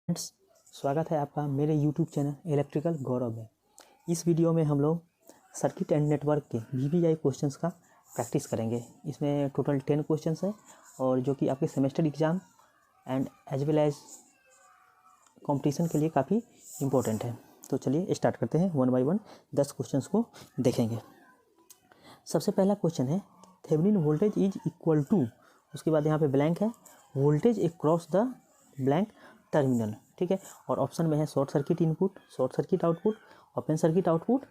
Friends, स्वागत है आपका मेरे YouTube चैनल इलेक्ट्रिकल गौरव में। इस वीडियो में हम लोग सर्किट एंड नेटवर्क के VVI क्वेश्चंस का प्रैक्टिस करेंगे। इसमें टोटल 10 क्वेश्चंस हैं और जो कि आपके semester exam and as well as competition के लिए काफ़ी इम्पोर्टेंट है। तो चलिए स्टार्ट करते हैं, वन बाय वन 10 क्वेश्चंस को देखेंगे। सबसे पहला क्वेश्चन है Thevenin voltage is equal to, उसके बाद यहाँ पे ब्लैंक है, voltage across the blank terminal, ठीक है। और ऑप्शन में है short circuit input, short circuit output, open circuit output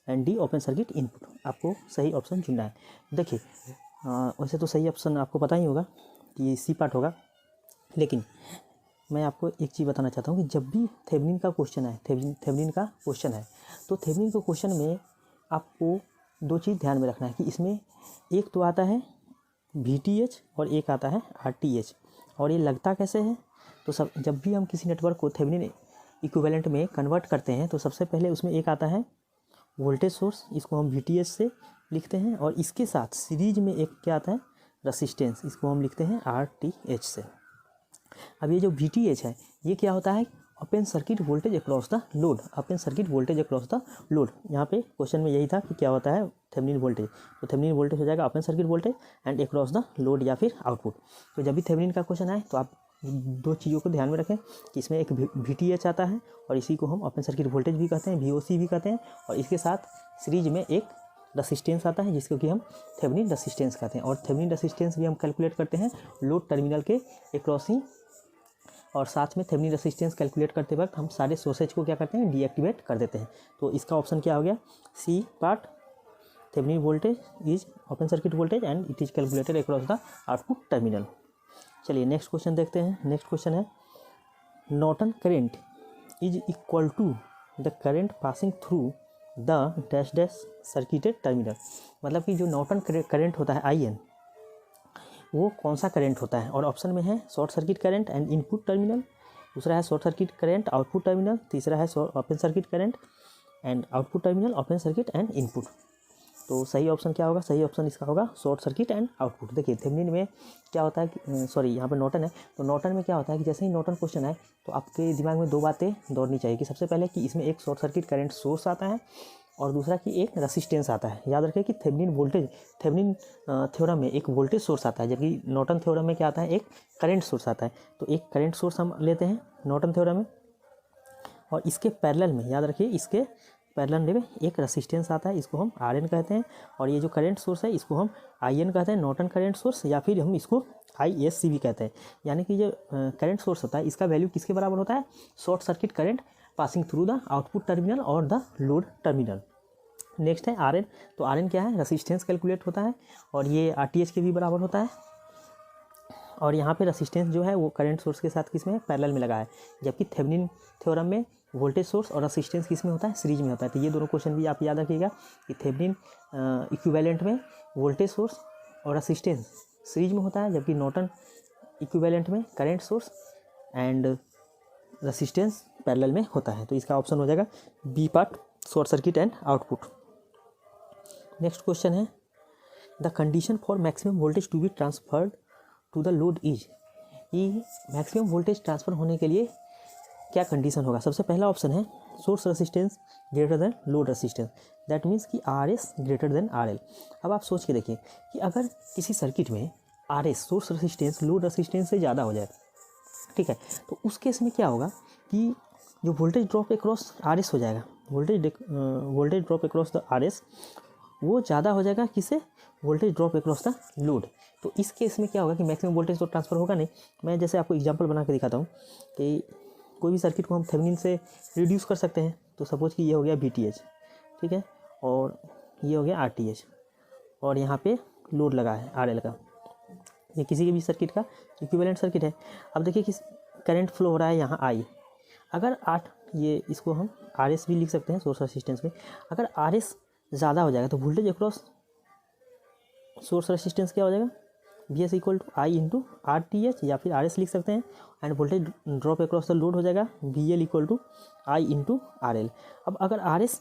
and D open circuit input. आपको सही ऑप्शन चुनना है। देखिए वैसे तो सही ऑप्शन आपको पता ही होगा कि सी पार्ट होगा, लेकिन मैं आपको एक चीज़ बताना चाहता हूँ कि जब भी थेवेनिन का क्वेश्चन है, थेवेनिन का क्वेश्चन है, तो थेवेनिन के क्वेश्चन में आपको दो चीज़ ध्यान में रखना है कि इसमें एक तो आता है VTH और एक आता है RTH। और ये लगता कैसे है, तो सब जब भी हम किसी नेटवर्क को थेवेनिन इक्विवेलेंट में कन्वर्ट करते हैं तो सबसे पहले उसमें एक आता है वोल्टेज सोर्स, इसको हम VTH से लिखते हैं, और इसके साथ सीरीज में एक क्या आता है रेसिस्टेंस, इसको हम लिखते हैं RTH से। अब ये जो VTH है ये क्या होता है, open circuit voltage across the load, open circuit voltage across the load. यहाँ पे क्वेश्चन में यही था कि क्या होता है थेवेनिन वोल्टेज, तो थेवेनिन वोल्टेज हो जाएगा open circuit voltage and across the load या फिर आउटपुट। तो जब भी थेवेनिन का क्वेश्चन आए तो आप दो चीज़ों को ध्यान में रखें कि इसमें एक VTH आता है और इसी को हम ओपन सर्किट वोल्टेज भी कहते हैं, VOC भी कहते हैं, और इसके साथ सीरीज में एक रेसिस्टेंस आता है जिसको कि हम थेवेनिन रेसिस्टेंस कहते हैं। और थेवेनिन रेसिस्टेंस भी हम कैलकुलेट करते हैं लोड टर्मिनल के अक्रॉस ही, और साथ में थेवेनिन रेसिस्टेंस कैलकुलेट करते वक्त हम सारे सोर्सेज को क्या करते हैं डीएक्टिवेट कर देते हैं। तो इसका ऑप्शन क्या हो गया, C part, Thevenin voltage is open circuit voltage and it is calculated across the output terminal. चलिए नेक्स्ट क्वेश्चन देखते हैं। नेक्स्ट क्वेश्चन है Norton current is equal to the current passing through the dash dash circuited terminal. मतलब कि जो Norton current होता है IN, वो कौन सा करंट होता है, और ऑप्शन में है short circuit current and input terminal, दूसरा है short circuit current output terminal, तीसरा है open circuit current and output terminal, open circuit and input. तो सही ऑप्शन क्या होगा, सही ऑप्शन इसका होगा शॉर्ट सर्किट एंड आउटपुट। देखिए थेवेनिन में क्या होता है कि सॉरी यहाँ पर नॉर्टन है, तो नॉर्टन में क्या होता है कि जैसे ही नॉर्टन क्वेश्चन आए तो आपके दिमाग में दो बातें दौड़नी चाहिए कि सबसे पहले कि इसमें एक शॉर्ट सर्किट करंट सोर्स आता है और दूसरा कि एक रेसिस्टेंस आता है। याद रखें कि थेवेनिन थ्योरम में एक वोल्टेज सोर्स आता है, जबकि नॉर्टन थ्योरम में क्या आता है, एक करंट सोर्स आता है। तो एक करंट सोर्स हम लेते हैं नॉर्टन थ्योरम में, और इसके पैरेलल में याद रखिए इसके पैरेलल में एक रेसिस्टेंस आता है, इसको हम RN कहते हैं, और ये जो करंट सोर्स है इसको हम IN कहते हैं, नॉर्टन करंट सोर्स, या फिर हम इसको ISC भी कहते हैं। यानी कि जो करंट सोर्स होता है इसका वैल्यू किसके बराबर होता है, short circuit current passing through the output terminal और द लोड टर्मिनल। नेक्स्ट है RN, तो RN क्या है, रेसिस्टेंस कैलकुलेट होता है, और ये RTH के भी बराबर होता है, और यहाँ पे रेसिस्टेंस जो है वो करंट सोर्स के साथ किस में पैरेलल में लगा है, जबकि थेवेनिन थ्योरम में वोल्टेज सोर्स और रेसिस्टेंस किस में होता है, सीरीज में होता है। तो ये दोनों क्वेश्चन भी आप याद रखिएगा कि थेवेनिन इक्विवेलेंट में वोल्टेज सोर्स और रेसिस्टेंस सीरीज में होता है, जबकि नॉर्टन इक्विवेलेंट में current source and resistance parallel में होता है। तो इसका ऑप्शन हो जाएगा B part, short circuit and output. Next question है the condition for maximum voltage to be transferred to the load is, ये मैक्सिमम वोल्टेज ट्रांसफ़र होने के लिए क्या कंडीशन होगा। सबसे पहला ऑप्शन है source resistance greater than load resistance, that means कि RS ग्रेटर देन RL। अब आप सोच के देखिए कि अगर किसी सर्किट में RS source resistance load resistance से ज़्यादा हो जाए, ठीक है, तो उस केस में क्या होगा कि जो वोल्टेज ड्रॉप अक्रॉस RS हो जाएगा, voltage drop across the RS वो ज़्यादा हो जाएगा किससे, voltage drop across the load. तो इस केस में क्या होगा कि मैक्सिमम वोल्टेज तो ट्रांसफ़र होगा नहीं। मैं जैसे आपको एग्जांपल बना के दिखाता हूँ कि कोई भी सर्किट को हम थेवेनिन से रिड्यूस कर सकते हैं। तो सपोज कि ये हो गया VTH, ठीक है, और ये हो गया RTH, और यहाँ पे लोड लगा है RL का, ये किसी के भी सर्किट का इक्विवेलेंट सर्किट है। अब देखिए कि करंट फ्लो हो रहा है यहाँ I, अगर ये इसको हम RS भी लिख सकते हैं सोर्स रेसिस्टेंस में। अगर RS ज़्यादा हो जाएगा तो वोल्टेज अक्रॉस सोर्स रेसिस्टेंस क्या हो जाएगा, VS equal to I into RTH, या फिर RS लिख सकते हैं, and voltage drop across the load हो जाएगा VL equal to I into RL। अब अगर RS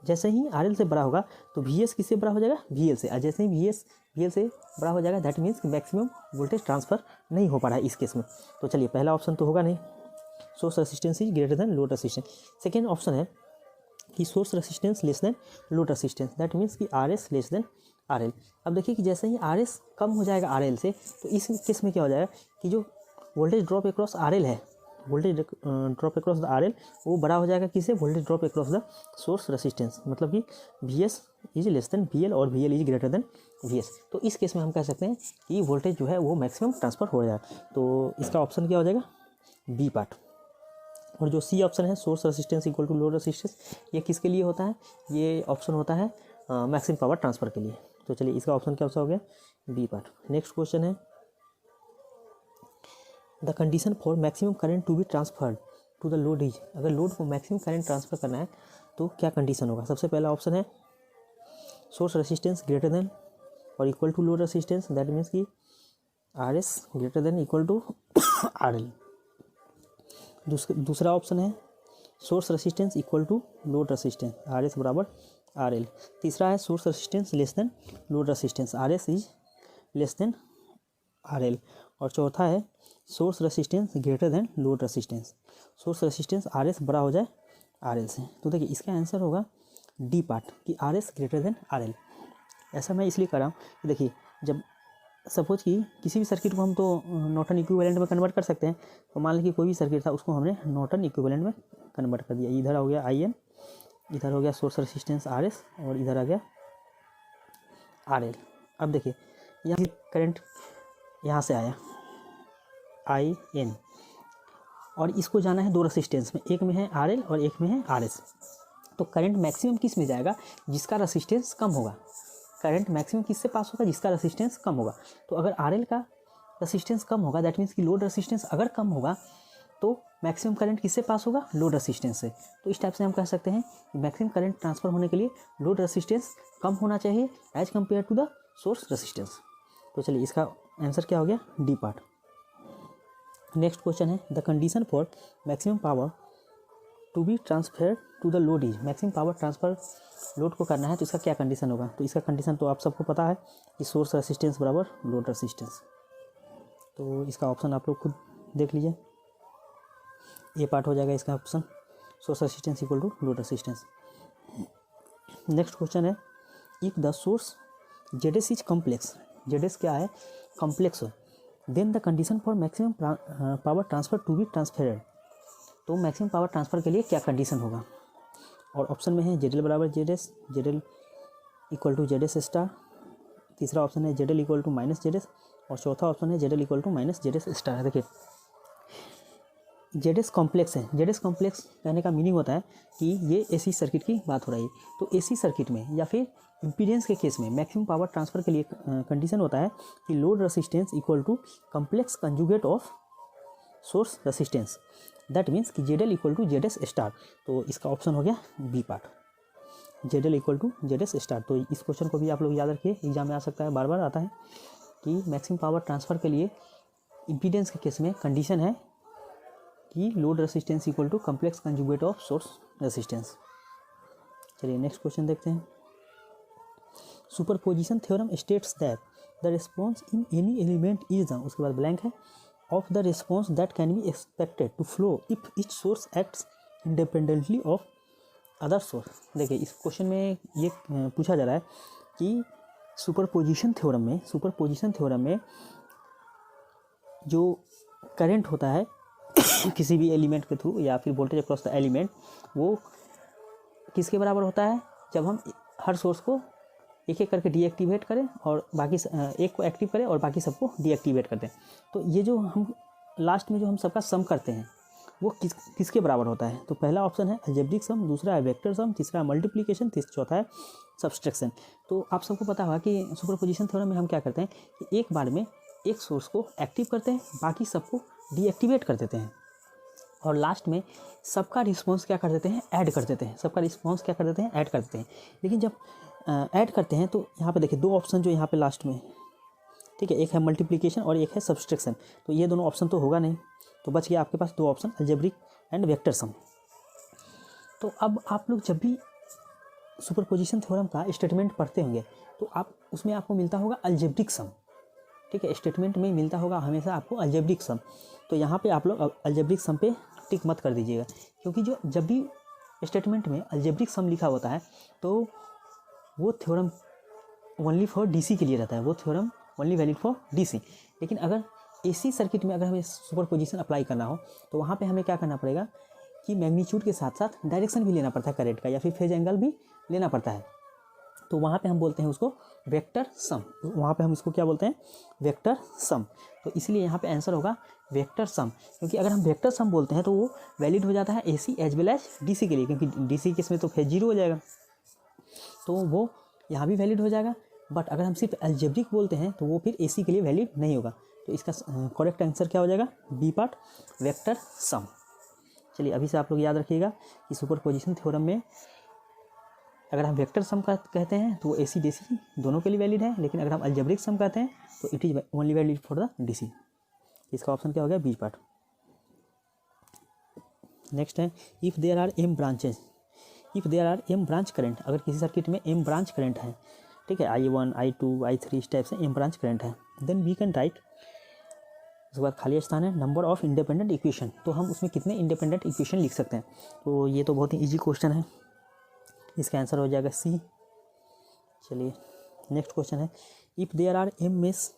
जैसे ही RL से बड़ा होगा तो VS किससे बड़ा हो जाएगा, VL से, और जैसे ही VL से बड़ा हो जाएगा that means maximum voltage transfer नहीं हो पा रहा है इस केस में। तो चलिए पहला ऑप्शन तो होगा नहीं, source resistance is greater than load resistance. Second option है कि source resistance less than load resistance, that means कि R S less than R L. अब देखिए कि जैसे ही आर एस कम हो जाएगा आर एल से, तो इस केस में क्या हो जाएगा कि जो voltage drop across R L है, voltage drop across the R L, वो बड़ा हो जाएगा किससे, voltage drop across the source resistance, मतलब कि V S is less than V L और V L is greater than V S. तो इस केस में हम कह सकते हैं कि वोल्टेज जो है वो मैक्सिमम ट्रांसफर हो जाएगा। तो इसका ऑप्शन क्या हो जाएगा, बी पार्ट। और जो सी ऑप्शन है source resistance equal to load resistance, ये किसके लिए होता है, ये ऑप्शन होता है मैक्सिमम पावर ट्रांसफर के लिए। तो चलिए इसका ऑप्शन क्या हो गया, बी पार्ट। नेक्स्ट क्वेश्चन है the condition for maximum current to be transferred to the load is, अगर लोड को मैक्सिमम करंट ट्रांसफर करना है तो क्या कंडीशन होगा। सबसे पहला ऑप्शन है सोर्स रेसिस्टेंस ग्रेटर देन और equal to load resistance, that means कि R S greater than equal to R L. दूसरा ऑप्शन है source resistance equal to load resistance, R S बराबर आर एल। तीसरा है source resistance less than load resistance, R S is less than R L. और चौथा है source resistance greater than load resistance, source resistance R S बड़ा हो जाए R L से। तो देखिए इसका आंसर होगा डी पार्ट कि R S greater then R L. ऐसा मैं इसलिए कर रहा हूँ कि देखिए जब सपोज कि किसी भी सर्किट को हम तो नॉर्टन इक्विवेलेंट में कन्वर्ट कर सकते हैं, तो मान लीजिए कोई भी सर्किट था उसको हमने नॉर्टन इक्विवेलेंट में कन्वर्ट कर दिया। इधर हो गया आई एन, इधर हो गया सोर्स रेसिस्टेंस आर एस और इधर आ गया आर एल। अब देखिए यहाँ करंट यहाँ से आया आई एन और इसको जाना है दो रेसिस्टेंस में, एक में है आर एल और एक में है आर एस। तो करंट मैक्सिमम किस में जाएगा, जिसका रेसिस्टेंस कम होगा। करंट मैक्सिमम किससे पास होगा, जिसका रेसिस्टेंस कम होगा। तो अगर आर एल का रेसिस्टेंस कम होगा, दैट मीन्स कि लोड रेसिस्टेंस अगर कम होगा तो मैक्सिमम करंट किससे पास होगा, लोड रेसिस्टेंस से। तो इस टाइप से हम कह सकते हैं कि मैक्सिमम करंट ट्रांसफर होने के लिए लोड रेसिस्टेंस कम होना चाहिए as compare to the source resistance. तो चलिए इसका आंसर क्या हो गया, डी पार्ट। नेक्स्ट क्वेश्चन है the condition for maximum power to be transfer to the load is, maximum power transfer load को करना है तो इसका क्या कंडीशन होगा। तो इसका कंडीशन तो आप सबको पता है कि सोर्स रेसिस्टेंस बराबर लोड रेसिस्टेंस। तो इसका ऑप्शन आप लोग खुद देख लीजिए, ये पार्ट हो जाएगा इसका option, source resistance equal to load resistance. Next question है if the source Z S is complex, Z S क्या है, कॉम्प्लेक्स हो, then the condition for maximum power transfer to be transferred. तो मैक्सिमम पावर ट्रांसफर के लिए क्या condition होगा। और ऑप्शन में है जेड एल बराबर Z L equal to Z S star, तीसरा ऑप्शन है Z L equal to minus Z S और चौथा ऑप्शन है Z L equal to minus Z S star. देखिए जेड एस कॉम्प्लेक्स है, जेड एस कॉम्प्लेक्स कहने का मीनिंग होता है कि ये एसी सर्किट की बात हो रही है। तो एसी सर्किट में या फिर इम्पीडेंस के केस में मैक्सिमम पावर ट्रांसफर के लिए कंडीशन होता है कि load resistance equal to complex conjugate of source resistance, that means कि Z L equal to Z S star. तो इसका ऑप्शन हो गया B part, Z L equal to Z S star. तो इस क्वेश्चन को भी आप लोग याद रखिए, एग्जाम में आ सकता है, बार बार आता है कि मैक्सिमम पावर ट्रांसफर के लिए इम्पीडेंस के केस में कंडीशन है कि load resistance equal to complex conjugate of source resistance. चलिए नेक्स्ट क्वेश्चन देखते हैं। Superposition theorem states that the response in any element is the, उसके बाद ब्लैंक है, of the response that can be expected to flow if each source acts independently of other source. देखिए इस question में ये पूछा जा रहा है कि सुपरपोजिशन थ्योरम में जो करंट होता है किसी भी एलिमेंट के थ्रू या फिर वोल्टेज अक्रॉस द एलिमेंट, वो किसके बराबर होता है, जब हम हर सोर्स को एक एक करके डीएक्टिवेट करें और बाकी एक को एक्टिव करें और बाकी सबको डीएक्टिवेट करते हैं। तो ये जो हम लास्ट में जो हम सबका सम करते हैं वो किसके बराबर होता है। तो पहला ऑप्शन है अलजेब्रिक सम, दूसरा है वेक्टर सम, तीसरा है मल्टीप्लिकेशन, चौथा है सब्सट्रैक्शन। तो आप सबको पता होगा कि सुपरपोजिशन थ्योरम में हम क्या करते हैं कि एक बार में एक सोर्स को एक्टिव करते हैं, बाकी सबको डीएक्टिवेट कर देते हैं और लास्ट में सबका रिस्पॉन्स क्या कर देते हैं, ऐड कर देते हैं। सबका रिस्पॉन्स क्या कर देते हैं, ऐड कर देते हैं। लेकिन जब ऐड करते हैं तो यहाँ पे देखिए दो ऑप्शन जो यहाँ पे लास्ट में, ठीक है, एक है मल्टीप्लिकेशन और एक है सब्सट्रैक्शन। तो ये दोनों ऑप्शन तो होगा नहीं, तो बच गया आपके पास दो option, algebraic and vector sum. तो अब आप लोग जब भी सुपरपोजिशन थ्योरम का स्टेटमेंट पढ़ते होंगे तो आप उसमें आपको मिलता होगा अलजेब्रिक सम, ठीक है, स्टेटमेंट में मिलता होगा हमेशा आपको अलजेब्रिक सम। तो यहाँ पे आप लोग अलजेब्रिक सम पे टिक मत कर दीजिएगा, क्योंकि जो जब भी स्टेटमेंट में अलजेब्रिक सम लिखा होता है तो वो थ्योरम ओनली फॉर डीसी के लिए रहता है, वो theorem only valid for DC. लेकिन अगर एसी सर्किट में अगर हमें सुपरपोजिशन अप्लाई करना हो तो वहाँ पे हमें क्या करना पड़ेगा कि मैग्नीट्यूड के साथ साथ डायरेक्शन भी लेना पड़ता है करंट का, या फिर फेज एंगल भी लेना पड़ता है। तो वहाँ पे हम बोलते हैं उसको वेक्टर सम, वहाँ पे हम इसको क्या बोलते हैं, वेक्टर सम। तो इसलिए यहाँ पे आंसर होगा वेक्टर सम, क्योंकि अगर हम वेक्टर सम बोलते हैं तो वो वैलिड हो जाता है AC as well as DC के लिए, क्योंकि डीसी केस में तो फेज जीरो हो जाएगा, तो वो यहाँ भी वैलिड हो जाएगा। बट अगर हम सिर्फ अलजेब्रिक बोलते हैं तो वो फिर एसी के लिए वैलिड नहीं होगा। तो इसका करेक्ट आंसर क्या हो जाएगा, बी पार्ट, वेक्टर सम। चलिए अभी से आप लोग याद रखिएगा कि सुपरपोजिशन थ्योरम में अगर हम वेक्टर सम कहते हैं तो वो एसी डीसी दोनों के लिए वैलिड है, लेकिन अगर हम अलजेब्रिक सम कहते हैं तो it is only valid for the DC. इसका ऑप्शन क्या हो गया, बी पार्ट। नेक्स्ट है if there are M branches, if there are M branch current, अगर किसी सर्किट में एम ब्रांच करंट है, ठीक है, I1 I2 I3 इस टाइप से एम ब्रांच करंट है, देन वी कैन राइट, उसके बाद खाली स्थान है नंबर ऑफ इंडिपेंडेंट इक्वेशन, तो हम उसमें कितने इंडिपेंडेंट इक्वेशन लिख सकते हैं। तो ये तो बहुत ही ईजी क्वेश्चन है, इसका आंसर हो जाएगा सी। चलिए नेक्स्ट क्वेश्चन है if there are M mesh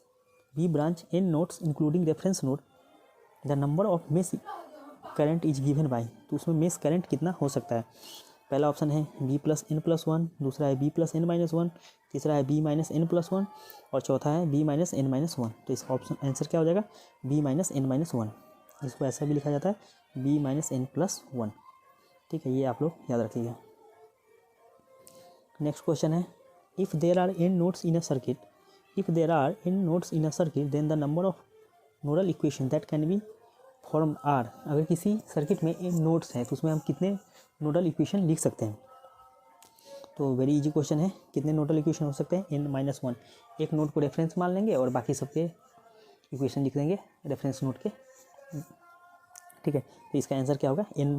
B branch N nodes including reference node, the number of mesh current is given by, तो उसमें मेस करंट कितना हो सकता है। पहला ऑप्शन है b plus N plus one, दूसरा है b plus N minus one, तीसरा है b minus N plus one, और चौथा है b minus N minus one. तो इसका ऑप्शन आंसर क्या हो जाएगा, b minus N minus one. इसको ऐसा भी लिखा जाता है b minus N plus one, ठीक है, ये आप लोग याद रखिएगा। नेक्स्ट क्वेश्चन है if there are N nodes in a circuit, if there are N nodes in a circuit then the number of nodal equation that can be form are, अगर किसी सर्किट में एन नोड्स हैं तो उसमें हम कितने nodal equation लिख सकते हैं। तो वेरी इजी क्वेश्चन है, कितने नोडल इक्वेशन हो सकते हैं, n माइनस वन। एक नोड को रेफरेंस मान लेंगे और बाकी सबके इक्वेशन लिख देंगे रेफरेंस नोड के, ठीक है। तो इसका आंसर क्या होगा, n